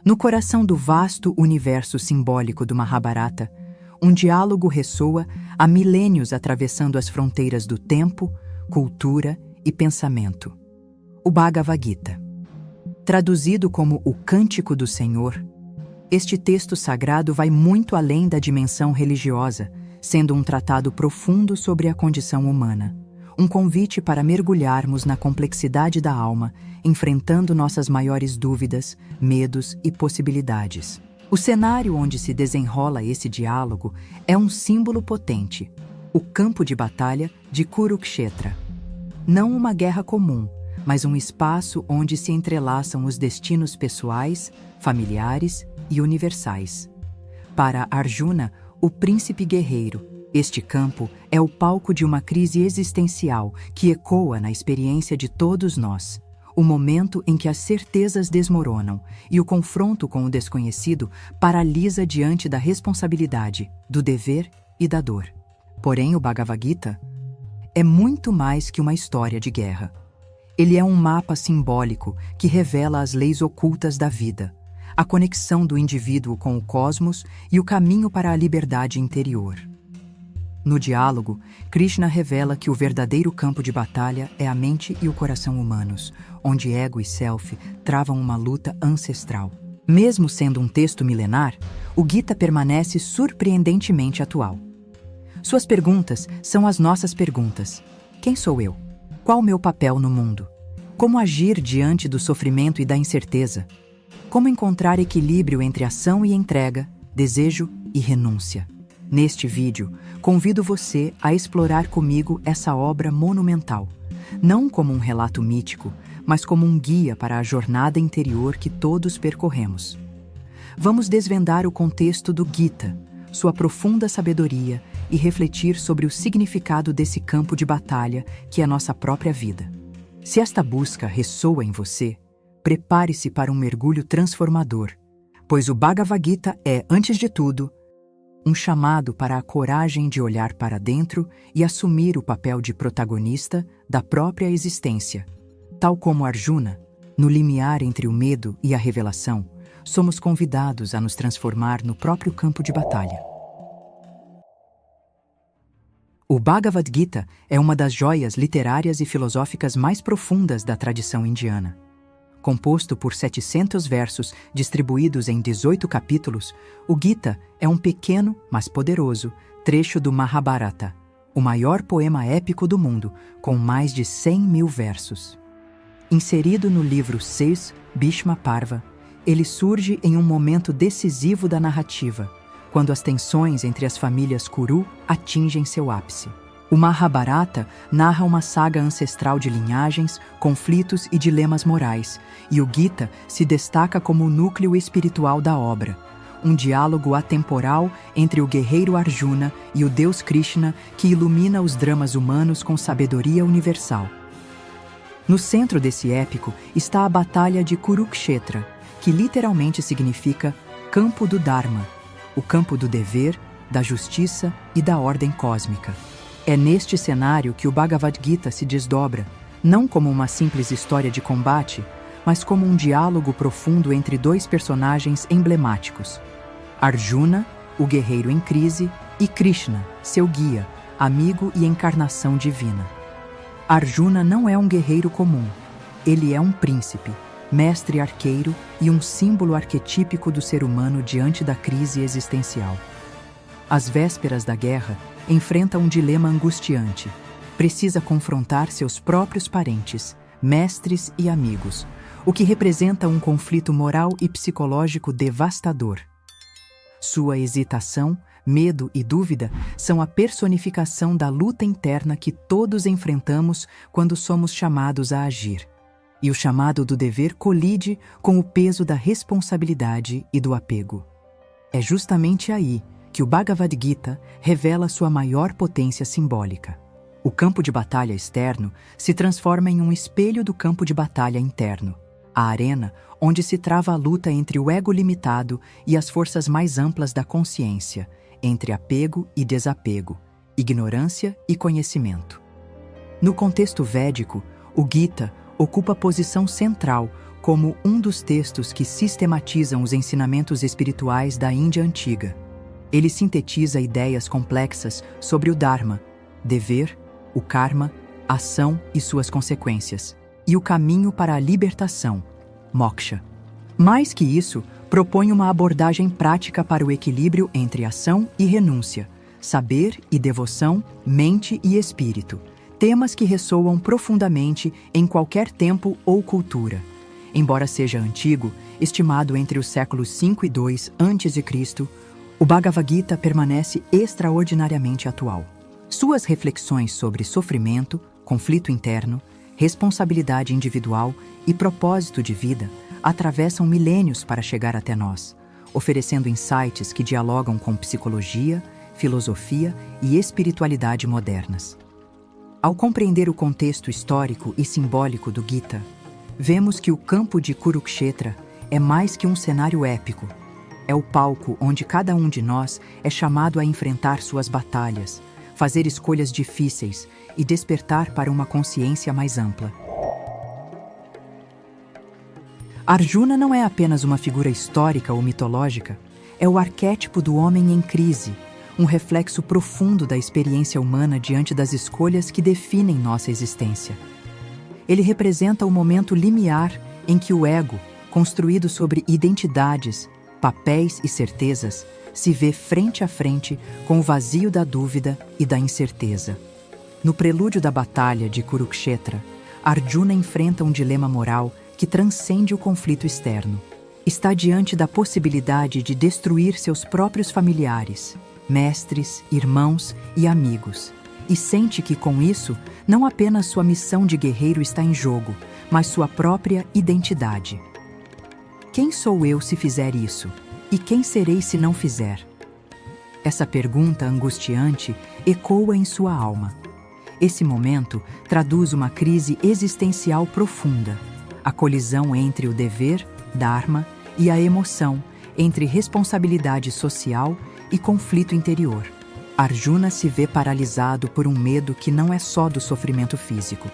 No coração do vasto universo simbólico do Mahabharata, um diálogo ressoa há milênios atravessando as fronteiras do tempo, cultura e pensamento. O Bhagavad Gita. Traduzido como o Cântico do Senhor, este texto sagrado vai muito além da dimensão religiosa, sendo um tratado profundo sobre a condição humana. Um convite para mergulharmos na complexidade da alma, enfrentando nossas maiores dúvidas, medos e possibilidades. O cenário onde se desenrola esse diálogo é um símbolo potente, o campo de batalha de Kurukshetra. Não uma guerra comum, mas um espaço onde se entrelaçam os destinos pessoais, familiares e universais. Para Arjuna, o príncipe guerreiro, este campo é o palco de uma crise existencial que ecoa na experiência de todos nós. O momento em que as certezas desmoronam e o confronto com o desconhecido paralisa diante da responsabilidade, do dever e da dor. Porém, o Bhagavad Gita é muito mais que uma história de guerra. Ele é um mapa simbólico que revela as leis ocultas da vida, a conexão do indivíduo com o cosmos e o caminho para a liberdade interior. No diálogo, Krishna revela que o verdadeiro campo de batalha é a mente e o coração humanos, onde ego e self travam uma luta ancestral. Mesmo sendo um texto milenar, o Gita permanece surpreendentemente atual. Suas perguntas são as nossas perguntas. Quem sou eu? Qual o meu papel no mundo? Como agir diante do sofrimento e da incerteza? Como encontrar equilíbrio entre ação e entrega, desejo e renúncia? Neste vídeo, convido você a explorar comigo essa obra monumental, não como um relato mítico, mas como um guia para a jornada interior que todos percorremos. Vamos desvendar o contexto do Gita, sua profunda sabedoria e refletir sobre o significado desse campo de batalha que é nossa própria vida. Se esta busca ressoa em você, prepare-se para um mergulho transformador, pois o Bhagavad Gita é, antes de tudo, um chamado para a coragem de olhar para dentro e assumir o papel de protagonista da própria existência. Tal como Arjuna, no limiar entre o medo e a revelação, somos convidados a nos transformar no próprio campo de batalha. O Bhagavad Gita é uma das joias literárias e filosóficas mais profundas da tradição indiana. Composto por 700 versos distribuídos em 18 capítulos, o Gita é um pequeno, mas poderoso, trecho do Mahabharata, o maior poema épico do mundo, com mais de 100.000 versos. Inserido no livro 6, Bhishma Parva, ele surge em um momento decisivo da narrativa, quando as tensões entre as famílias Kuru atingem seu ápice. O Mahabharata narra uma saga ancestral de linhagens, conflitos e dilemas morais, e o Gita se destaca como o núcleo espiritual da obra, um diálogo atemporal entre o guerreiro Arjuna e o Deus Krishna que ilumina os dramas humanos com sabedoria universal. No centro desse épico está a Batalha de Kurukshetra, que literalmente significa campo do Dharma, o campo do dever, da justiça e da ordem cósmica. É neste cenário que o Bhagavad Gita se desdobra, não como uma simples história de combate, mas como um diálogo profundo entre dois personagens emblemáticos: Arjuna, o guerreiro em crise, e Krishna, seu guia, amigo e encarnação divina. Arjuna não é um guerreiro comum. Ele é um príncipe, mestre arqueiro e um símbolo arquetípico do ser humano diante da crise existencial. Às vésperas da guerra, enfrenta um dilema angustiante. Precisa confrontar seus próprios parentes, mestres e amigos, o que representa um conflito moral e psicológico devastador. Sua hesitação, medo e dúvida são a personificação da luta interna que todos enfrentamos quando somos chamados a agir. E o chamado do dever colide com o peso da responsabilidade e do apego. É justamente aí que o Bhagavad Gita revela sua maior potência simbólica. O campo de batalha externo se transforma em um espelho do campo de batalha interno, a arena onde se trava a luta entre o ego limitado e as forças mais amplas da consciência, entre apego e desapego, ignorância e conhecimento. No contexto védico, o Gita ocupa posição central como um dos textos que sistematizam os ensinamentos espirituais da Índia antiga. Ele sintetiza ideias complexas sobre o Dharma, dever, o karma, ação e suas consequências, e o caminho para a libertação, moksha. Mais que isso, propõe uma abordagem prática para o equilíbrio entre ação e renúncia, saber e devoção, mente e espírito, temas que ressoam profundamente em qualquer tempo ou cultura. Embora seja antigo, estimado entre os séculos 5 e 2 a.C., o Bhagavad Gita permanece extraordinariamente atual. Suas reflexões sobre sofrimento, conflito interno, responsabilidade individual e propósito de vida atravessam milênios para chegar até nós, oferecendo insights que dialogam com psicologia, filosofia e espiritualidade modernas. Ao compreender o contexto histórico e simbólico do Gita, vemos que o campo de Kurukshetra é mais que um cenário épico. É o palco onde cada um de nós é chamado a enfrentar suas batalhas, fazer escolhas difíceis e despertar para uma consciência mais ampla. Arjuna não é apenas uma figura histórica ou mitológica, é o arquétipo do homem em crise, um reflexo profundo da experiência humana diante das escolhas que definem nossa existência. Ele representa o momento limiar em que o ego, construído sobre identidades, papéis e certezas, se vê frente a frente com o vazio da dúvida e da incerteza. No prelúdio da batalha de Kurukshetra, Arjuna enfrenta um dilema moral que transcende o conflito externo. Está diante da possibilidade de destruir seus próprios familiares, mestres, irmãos e amigos, e sente que, com isso, não apenas sua missão de guerreiro está em jogo, mas sua própria identidade. Quem sou eu se fizer isso? E quem serei se não fizer? Essa pergunta angustiante ecoa em sua alma. Esse momento traduz uma crise existencial profunda, a colisão entre o dever, dharma, e a emoção, entre responsabilidade social e conflito interior. Arjuna se vê paralisado por um medo que não é só do sofrimento físico,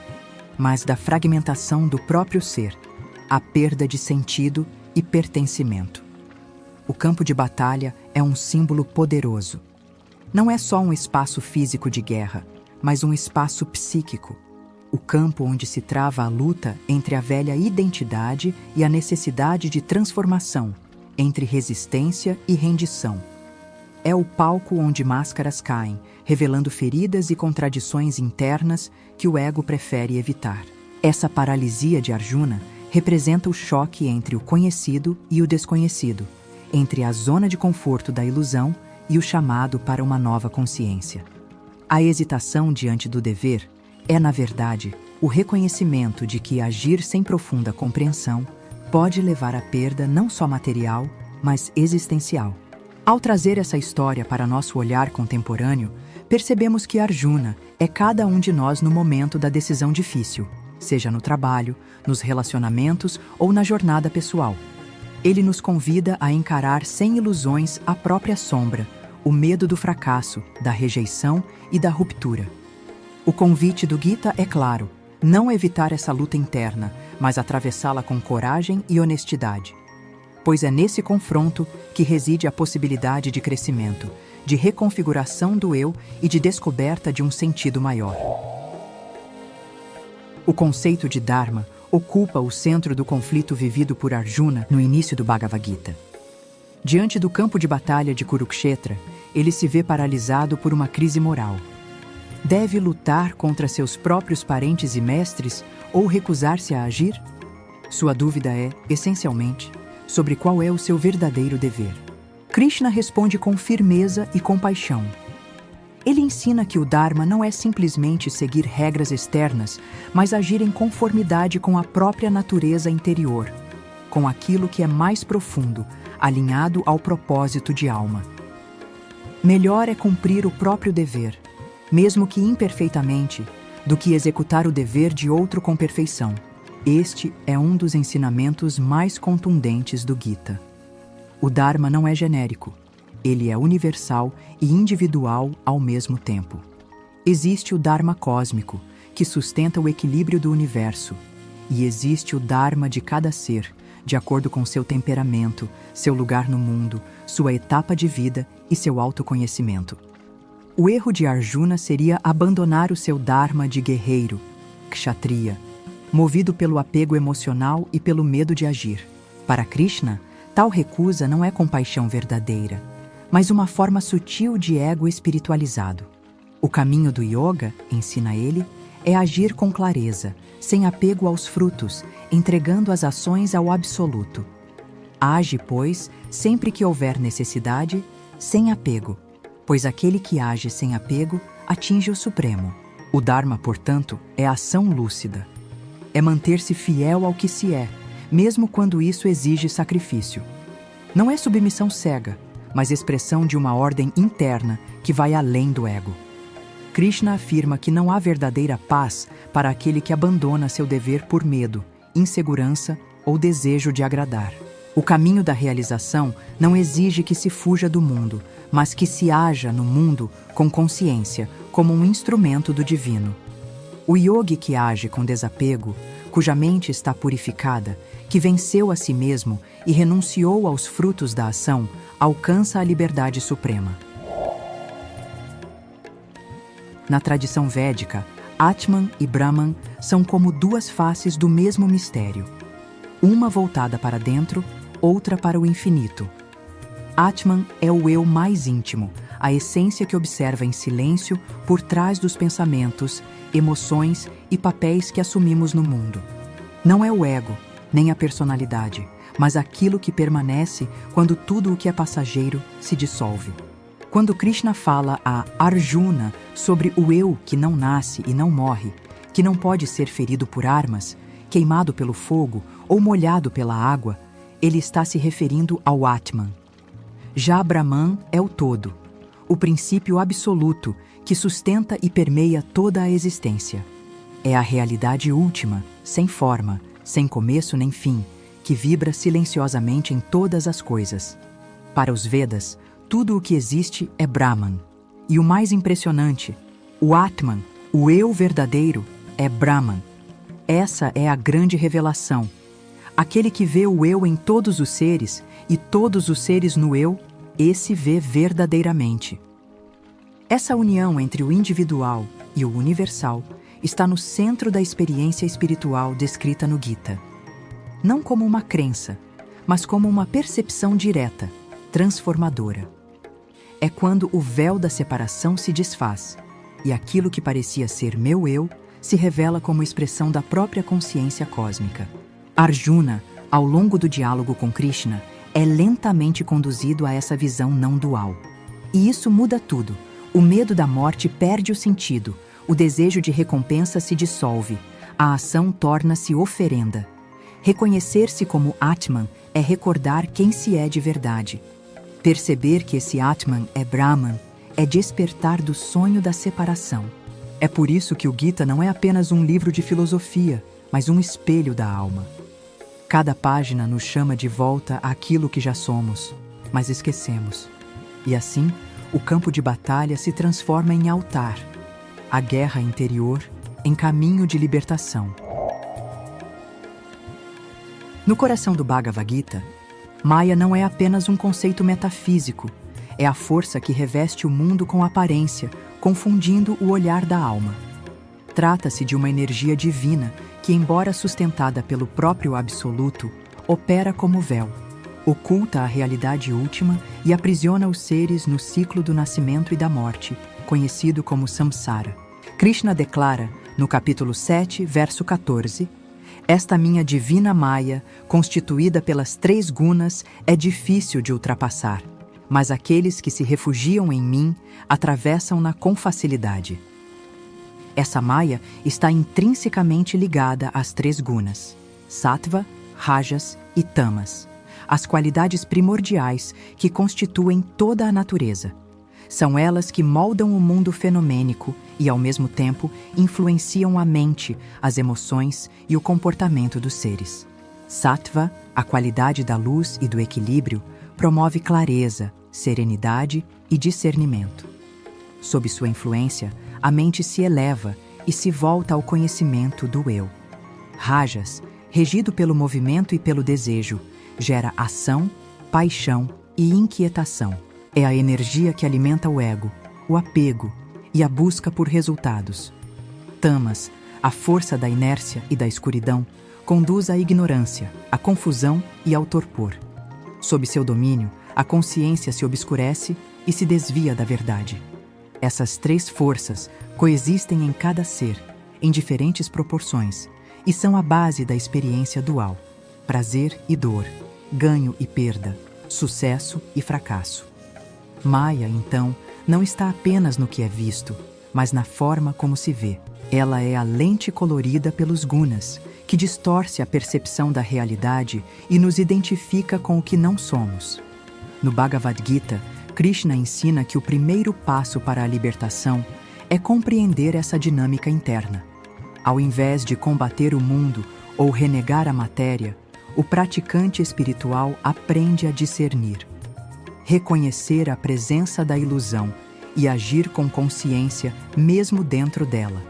mas da fragmentação do próprio ser, a perda de sentido e pertencimento. O campo de batalha é um símbolo poderoso. Não é só um espaço físico de guerra, mas um espaço psíquico. O campo onde se trava a luta entre a velha identidade e a necessidade de transformação, entre resistência e rendição. É o palco onde máscaras caem, revelando feridas e contradições internas que o ego prefere evitar. Essa paralisia de Arjuna representa o choque entre o conhecido e o desconhecido, entre a zona de conforto da ilusão e o chamado para uma nova consciência. A hesitação diante do dever é, na verdade, o reconhecimento de que agir sem profunda compreensão pode levar à perda não só material, mas existencial. Ao trazer essa história para nosso olhar contemporâneo, percebemos que Arjuna é cada um de nós no momento da decisão difícil, seja no trabalho, nos relacionamentos ou na jornada pessoal. Ele nos convida a encarar sem ilusões a própria sombra, o medo do fracasso, da rejeição e da ruptura. O convite do Gita é claro: não evitar essa luta interna, mas atravessá-la com coragem e honestidade. Pois é nesse confronto que reside a possibilidade de crescimento, de reconfiguração do eu e de descoberta de um sentido maior. O conceito de Dharma ocupa o centro do conflito vivido por Arjuna no início do Bhagavad Gita. Diante do campo de batalha de Kurukshetra, ele se vê paralisado por uma crise moral. Deve lutar contra seus próprios parentes e mestres ou recusar-se a agir? Sua dúvida é, essencialmente, sobre qual é o seu verdadeiro dever. Krishna responde com firmeza e compaixão. Ele ensina que o Dharma não é simplesmente seguir regras externas, mas agir em conformidade com a própria natureza interior, com aquilo que é mais profundo, alinhado ao propósito de alma. Melhor é cumprir o próprio dever, mesmo que imperfeitamente, do que executar o dever de outro com perfeição. Este é um dos ensinamentos mais contundentes do Gita. O Dharma não é genérico. Ele é universal e individual ao mesmo tempo. Existe o Dharma cósmico, que sustenta o equilíbrio do universo, e existe o Dharma de cada ser, de acordo com seu temperamento, seu lugar no mundo, sua etapa de vida e seu autoconhecimento. O erro de Arjuna seria abandonar o seu Dharma de guerreiro, Kshatriya, movido pelo apego emocional e pelo medo de agir. Para Krishna, tal recusa não é compaixão verdadeira, mas uma forma sutil de ego espiritualizado. O caminho do yoga, ensina ele, é agir com clareza, sem apego aos frutos, entregando as ações ao absoluto. Age, pois, sempre que houver necessidade, sem apego, pois aquele que age sem apego atinge o Supremo. O Dharma, portanto, é ação lúcida. É manter-se fiel ao que se é, mesmo quando isso exige sacrifício. Não é submissão cega, mas expressão de uma ordem interna que vai além do ego. Krishna afirma que não há verdadeira paz para aquele que abandona seu dever por medo, insegurança ou desejo de agradar. O caminho da realização não exige que se fuja do mundo, mas que se haja no mundo com consciência, como um instrumento do divino. O yogi que age com desapego, cuja mente está purificada, que venceu a si mesmo e renunciou aos frutos da ação, alcança a liberdade suprema. Na tradição védica, Atman e Brahman são como duas faces do mesmo mistério, uma voltada para dentro, outra para o infinito. Atman é o eu mais íntimo, a essência que observa em silêncio por trás dos pensamentos, emoções e papéis que assumimos no mundo. Não é o ego, nem a personalidade, mas aquilo que permanece quando tudo o que é passageiro se dissolve. Quando Krishna fala a Arjuna sobre o eu que não nasce e não morre, que não pode ser ferido por armas, queimado pelo fogo ou molhado pela água, ele está se referindo ao Atman. Já Brahman é o todo, o princípio absoluto que sustenta e permeia toda a existência. É a realidade última, sem forma, sem começo nem fim, que vibra silenciosamente em todas as coisas. Para os Vedas, tudo o que existe é Brahman. E o mais impressionante, o Atman, o eu verdadeiro, é Brahman. Essa é a grande revelação. Aquele que vê o eu em todos os seres e todos os seres no eu, esse vê verdadeiramente. Essa união entre o individual e o universal está no centro da experiência espiritual descrita no Gita. Não como uma crença, mas como uma percepção direta, transformadora. É quando o véu da separação se desfaz e aquilo que parecia ser meu eu se revela como expressão da própria consciência cósmica. Arjuna, ao longo do diálogo com Krishna, é lentamente conduzido a essa visão não dual. E isso muda tudo. O medo da morte perde o sentido, o desejo de recompensa se dissolve, a ação torna-se oferenda. Reconhecer-se como Atman é recordar quem se é de verdade. Perceber que esse Atman é Brahman é despertar do sonho da separação. É por isso que o Gita não é apenas um livro de filosofia, mas um espelho da alma. Cada página nos chama de volta àquilo que já somos, mas esquecemos. E assim, o campo de batalha se transforma em altar, a guerra interior em caminho de libertação. No coração do Bhagavad Gita, Maya não é apenas um conceito metafísico, é a força que reveste o mundo com aparência, confundindo o olhar da alma. Trata-se de uma energia divina que, embora sustentada pelo próprio Absoluto, opera como véu, oculta a realidade última e aprisiona os seres no ciclo do nascimento e da morte, conhecido como Samsara. Krishna declara, no capítulo 7, verso 14, esta minha divina Maya, constituída pelas 3 gunas, é difícil de ultrapassar, mas aqueles que se refugiam em mim atravessam-na com facilidade. Essa Maya está intrinsecamente ligada às 3 gunas, Sattva, Rajas e Tamas, as qualidades primordiais que constituem toda a natureza. São elas que moldam o mundo fenomênico e, ao mesmo tempo, influenciam a mente, as emoções e o comportamento dos seres. Sattva, a qualidade da luz e do equilíbrio, promove clareza, serenidade e discernimento. Sob sua influência, a mente se eleva e se volta ao conhecimento do eu. Rajas, regido pelo movimento e pelo desejo, gera ação, paixão e inquietação. É a energia que alimenta o ego, o apego e a busca por resultados. Tamas, a força da inércia e da escuridão, conduz à ignorância, à confusão e ao torpor. Sob seu domínio, a consciência se obscurece e se desvia da verdade. Essas três forças coexistem em cada ser, em diferentes proporções, e são a base da experiência dual: prazer e dor, ganho e perda, sucesso e fracasso. Maya, então, não está apenas no que é visto, mas na forma como se vê. Ela é a lente colorida pelos gunas, que distorce a percepção da realidade e nos identifica com o que não somos. No Bhagavad Gita, Krishna ensina que o primeiro passo para a libertação é compreender essa dinâmica interna. Ao invés de combater o mundo ou renegar a matéria, o praticante espiritual aprende a discernir, reconhecer a presença da ilusão e agir com consciência mesmo dentro dela.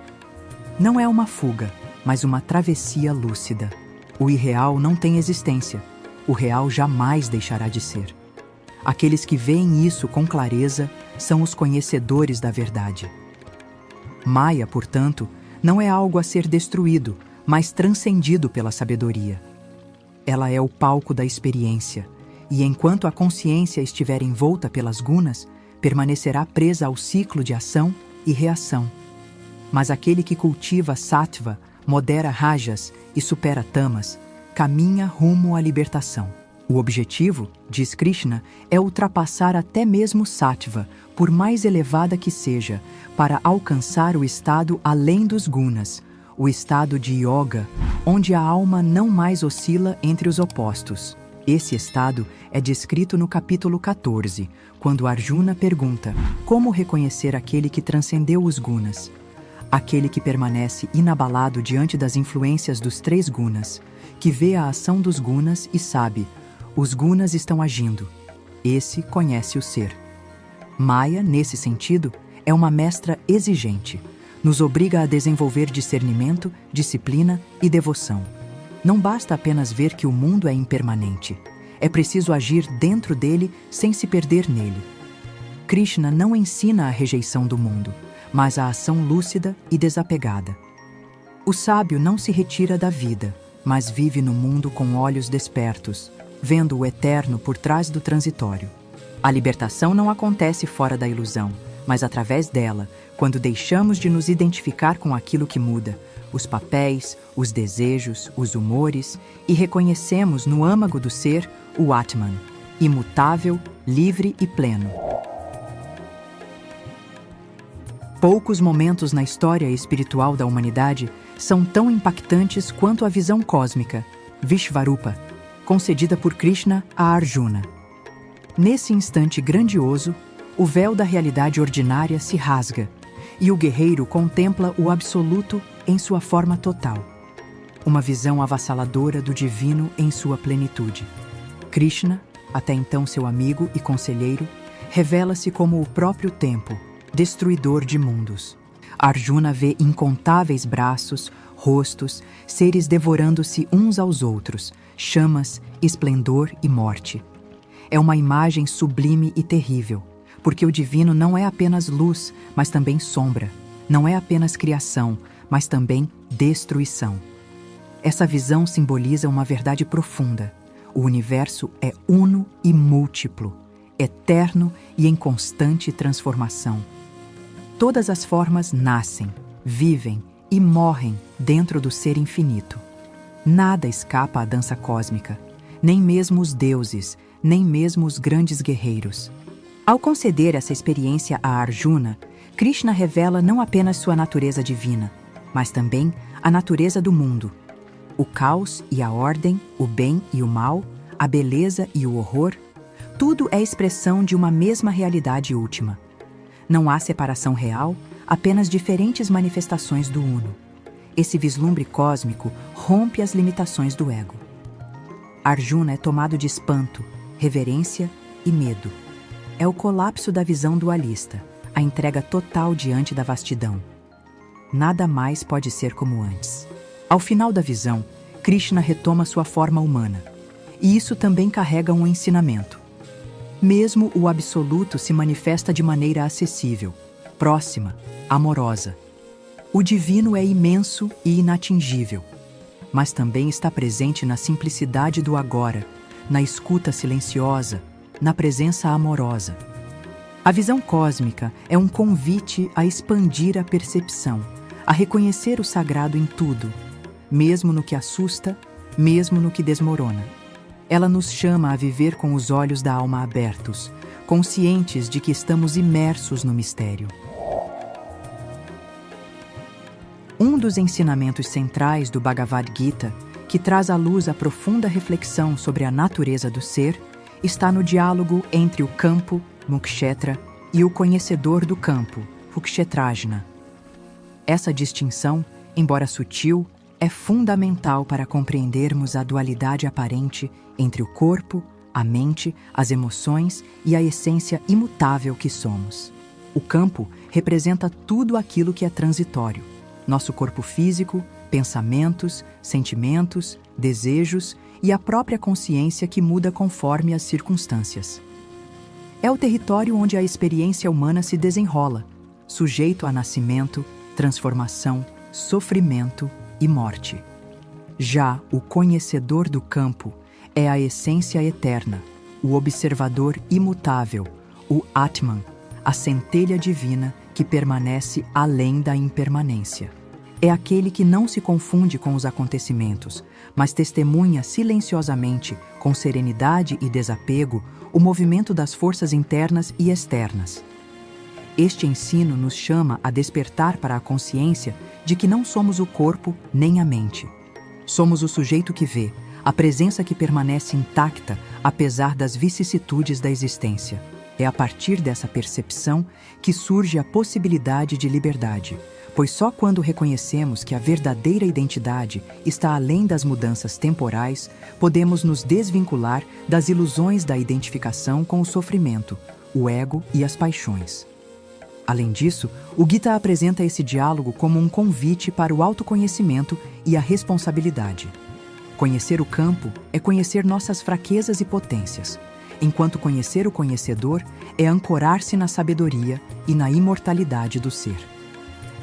Não é uma fuga, mas uma travessia lúcida. O irreal não tem existência. O real jamais deixará de ser. Aqueles que veem isso com clareza são os conhecedores da verdade. Maya, portanto, não é algo a ser destruído, mas transcendido pela sabedoria. Ela é o palco da experiência, e enquanto a consciência estiver envolta pelas gunas, permanecerá presa ao ciclo de ação e reação. Mas aquele que cultiva sattva, modera rajas e supera tamas, caminha rumo à libertação. O objetivo, diz Krishna, é ultrapassar até mesmo sattva, por mais elevada que seja, para alcançar o estado além dos gunas, o estado de yoga, onde a alma não mais oscila entre os opostos. Esse estado é descrito no capítulo 14, quando Arjuna pergunta como reconhecer aquele que transcendeu os gunas. Aquele que permanece inabalado diante das influências dos três gunas, que vê a ação dos gunas e sabe: os gunas estão agindo. Esse conhece o ser. Maya, nesse sentido, é uma mestra exigente. Nos obriga a desenvolver discernimento, disciplina e devoção. Não basta apenas ver que o mundo é impermanente. É preciso agir dentro dele sem se perder nele. Krishna não ensina a rejeição do mundo, mas a ação lúcida e desapegada. O sábio não se retira da vida, mas vive no mundo com olhos despertos, vendo o eterno por trás do transitório. A libertação não acontece fora da ilusão, mas através dela, quando deixamos de nos identificar com aquilo que muda, os papéis, os desejos, os humores, e reconhecemos no âmago do ser o Atman, imutável, livre e pleno. Poucos momentos na história espiritual da humanidade são tão impactantes quanto a visão cósmica, Vishvarupa, concedida por Krishna a Arjuna. Nesse instante grandioso, o véu da realidade ordinária se rasga e o guerreiro contempla o absoluto em sua forma total. Uma visão avassaladora do divino em sua plenitude. Krishna, até então seu amigo e conselheiro, revela-se como o próprio tempo, destruidor de mundos. Arjuna vê incontáveis braços, rostos, seres devorando-se uns aos outros, chamas, esplendor e morte. É uma imagem sublime e terrível, porque o divino não é apenas luz, mas também sombra. Não é apenas criação, mas também destruição. Essa visão simboliza uma verdade profunda. O universo é uno e múltiplo, eterno e em constante transformação. Todas as formas nascem, vivem e morrem dentro do ser infinito. Nada escapa à dança cósmica, nem mesmo os deuses, nem mesmo os grandes guerreiros. Ao conceder essa experiência a Arjuna, Krishna revela não apenas sua natureza divina, mas também a natureza do mundo. O caos e a ordem, o bem e o mal, a beleza e o horror, tudo é expressão de uma mesma realidade última. Não há separação real, apenas diferentes manifestações do Uno. Esse vislumbre cósmico rompe as limitações do ego. Arjuna é tomado de espanto, reverência e medo. É o colapso da visão dualista, a entrega total diante da vastidão. Nada mais pode ser como antes. Ao final da visão, Krishna retoma sua forma humana. E isso também carrega um ensinamento. Mesmo o absoluto se manifesta de maneira acessível, próxima, amorosa. O divino é imenso e inatingível, mas também está presente na simplicidade do agora, na escuta silenciosa, na presença amorosa. A visão cósmica é um convite a expandir a percepção, a reconhecer o sagrado em tudo, mesmo no que assusta, mesmo no que desmorona. Ela nos chama a viver com os olhos da alma abertos, conscientes de que estamos imersos no mistério. Um dos ensinamentos centrais do Bhagavad Gita, que traz à luz a profunda reflexão sobre a natureza do ser, está no diálogo entre o campo, Mukshetra, e o conhecedor do campo, Rukshetrajna. Essa distinção, embora sutil, é fundamental para compreendermos a dualidade aparente entre o corpo, a mente, as emoções e a essência imutável que somos. O campo representa tudo aquilo que é transitório: nosso corpo físico, pensamentos, sentimentos, desejos e a própria consciência que muda conforme as circunstâncias. É o território onde a experiência humana se desenrola, sujeito a nascimento, transformação, sofrimento e morte. Já o conhecedor do campo é a essência eterna, o observador imutável, o Atman, a centelha divina que permanece além da impermanência. É aquele que não se confunde com os acontecimentos, mas testemunha silenciosamente, com serenidade e desapego, o movimento das forças internas e externas. Este ensino nos chama a despertar para a consciência de que não somos o corpo nem a mente. Somos o sujeito que vê, a presença que permanece intacta apesar das vicissitudes da existência. É a partir dessa percepção que surge a possibilidade de liberdade, pois só quando reconhecemos que a verdadeira identidade está além das mudanças temporais, podemos nos desvincular das ilusões da identificação com o sofrimento, o ego e as paixões. Além disso, o Gita apresenta esse diálogo como um convite para o autoconhecimento e a responsabilidade. Conhecer o campo é conhecer nossas fraquezas e potências, enquanto conhecer o conhecedor é ancorar-se na sabedoria e na imortalidade do ser.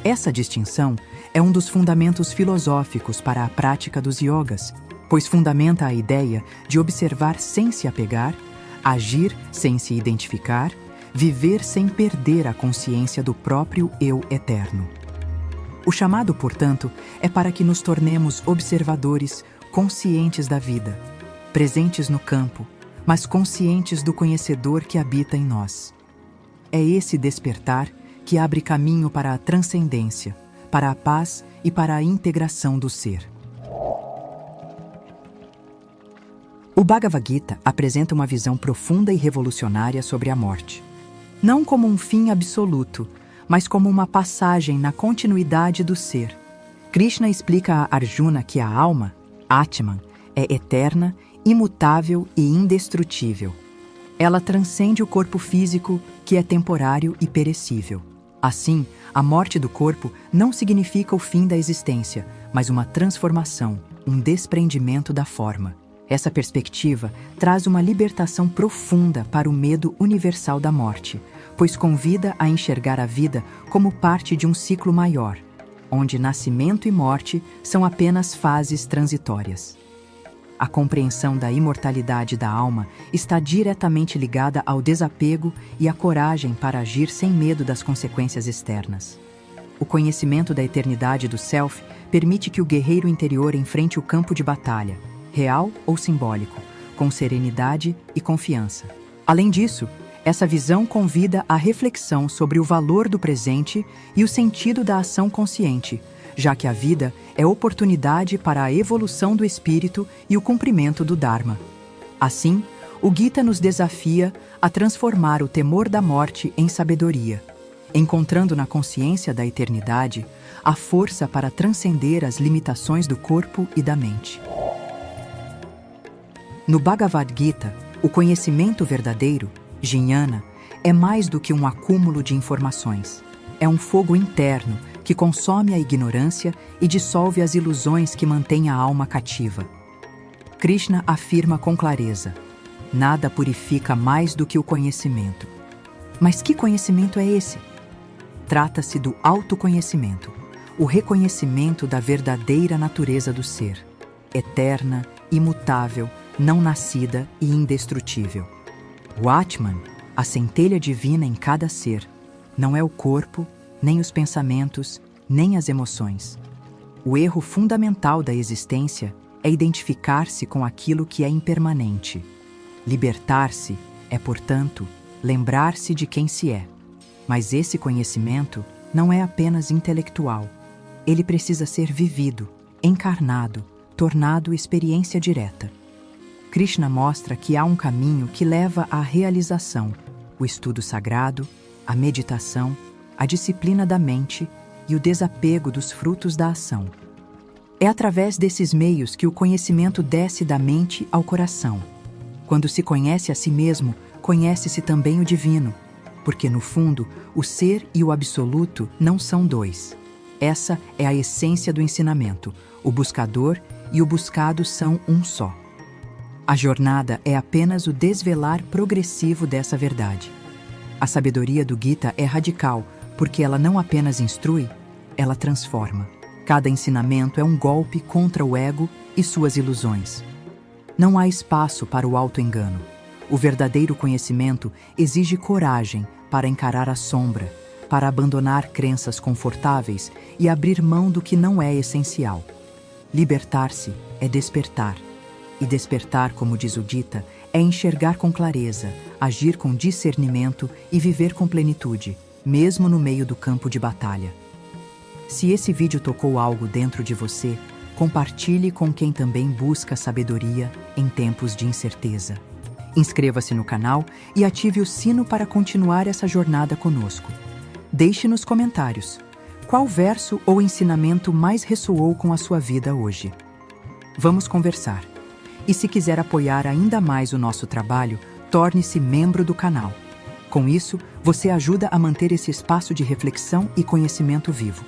Essa distinção é um dos fundamentos filosóficos para a prática dos yogas, pois fundamenta a ideia de observar sem se apegar, agir sem se identificar, viver sem perder a consciência do próprio eu eterno. O chamado, portanto, é para que nos tornemos observadores conscientes da vida, presentes no campo, mas conscientes do conhecedor que habita em nós. É esse despertar que abre caminho para a transcendência, para a paz e para a integração do ser. O Bhagavad Gita apresenta uma visão profunda e revolucionária sobre a morte. Não como um fim absoluto, mas como uma passagem na continuidade do ser. Krishna explica a Arjuna que a alma, Atman, é eterna, imutável e indestrutível. Ela transcende o corpo físico, que é temporário e perecível. Assim, a morte do corpo não significa o fim da existência, mas uma transformação, um desprendimento da forma. Essa perspectiva traz uma libertação profunda para o medo universal da morte, pois convida a enxergar a vida como parte de um ciclo maior, onde nascimento e morte são apenas fases transitórias. A compreensão da imortalidade da alma está diretamente ligada ao desapego e à coragem para agir sem medo das consequências externas. O conhecimento da eternidade do Self permite que o guerreiro interior enfrente o campo de batalha, real ou simbólico, com serenidade e confiança. Além disso, essa visão convida à reflexão sobre o valor do presente e o sentido da ação consciente, já que a vida é oportunidade para a evolução do espírito e o cumprimento do Dharma. Assim, o Gita nos desafia a transformar o temor da morte em sabedoria, encontrando na consciência da eternidade a força para transcender as limitações do corpo e da mente. No Bhagavad Gita, o conhecimento verdadeiro, Jnana, é mais do que um acúmulo de informações. É um fogo interno que consome a ignorância e dissolve as ilusões que mantêm a alma cativa. Krishna afirma com clareza: nada purifica mais do que o conhecimento. Mas que conhecimento é esse? Trata-se do autoconhecimento, o reconhecimento da verdadeira natureza do ser, eterna, imutável, não nascida e indestrutível. O Atman, a centelha divina em cada ser, não é o corpo, nem os pensamentos, nem as emoções. O erro fundamental da existência é identificar-se com aquilo que é impermanente. Libertar-se é, portanto, lembrar-se de quem se é. Mas esse conhecimento não é apenas intelectual. Ele precisa ser vivido, encarnado, tornado experiência direta. Krishna mostra que há um caminho que leva à realização: o estudo sagrado, a meditação, a disciplina da mente e o desapego dos frutos da ação. É através desses meios que o conhecimento desce da mente ao coração. Quando se conhece a si mesmo, conhece-se também o divino, porque, no fundo, o ser e o absoluto não são dois. Essa é a essência do ensinamento. O buscador e o buscado são um só. A jornada é apenas o desvelar progressivo dessa verdade. A sabedoria do Gita é radical, porque ela não apenas instrui, ela transforma. Cada ensinamento é um golpe contra o ego e suas ilusões. Não há espaço para o auto-engano. O verdadeiro conhecimento exige coragem para encarar a sombra, para abandonar crenças confortáveis e abrir mão do que não é essencial. Libertar-se é despertar. E despertar, como diz o Gita, é enxergar com clareza, agir com discernimento e viver com plenitude, mesmo no meio do campo de batalha. Se esse vídeo tocou algo dentro de você, compartilhe com quem também busca sabedoria em tempos de incerteza. Inscreva-se no canal e ative o sino para continuar essa jornada conosco. Deixe nos comentários qual verso ou ensinamento mais ressoou com a sua vida hoje. Vamos conversar. E se quiser apoiar ainda mais o nosso trabalho, torne-se membro do canal. Com isso, você ajuda a manter esse espaço de reflexão e conhecimento vivo.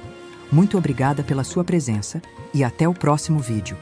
Muito obrigada pela sua presença e até o próximo vídeo.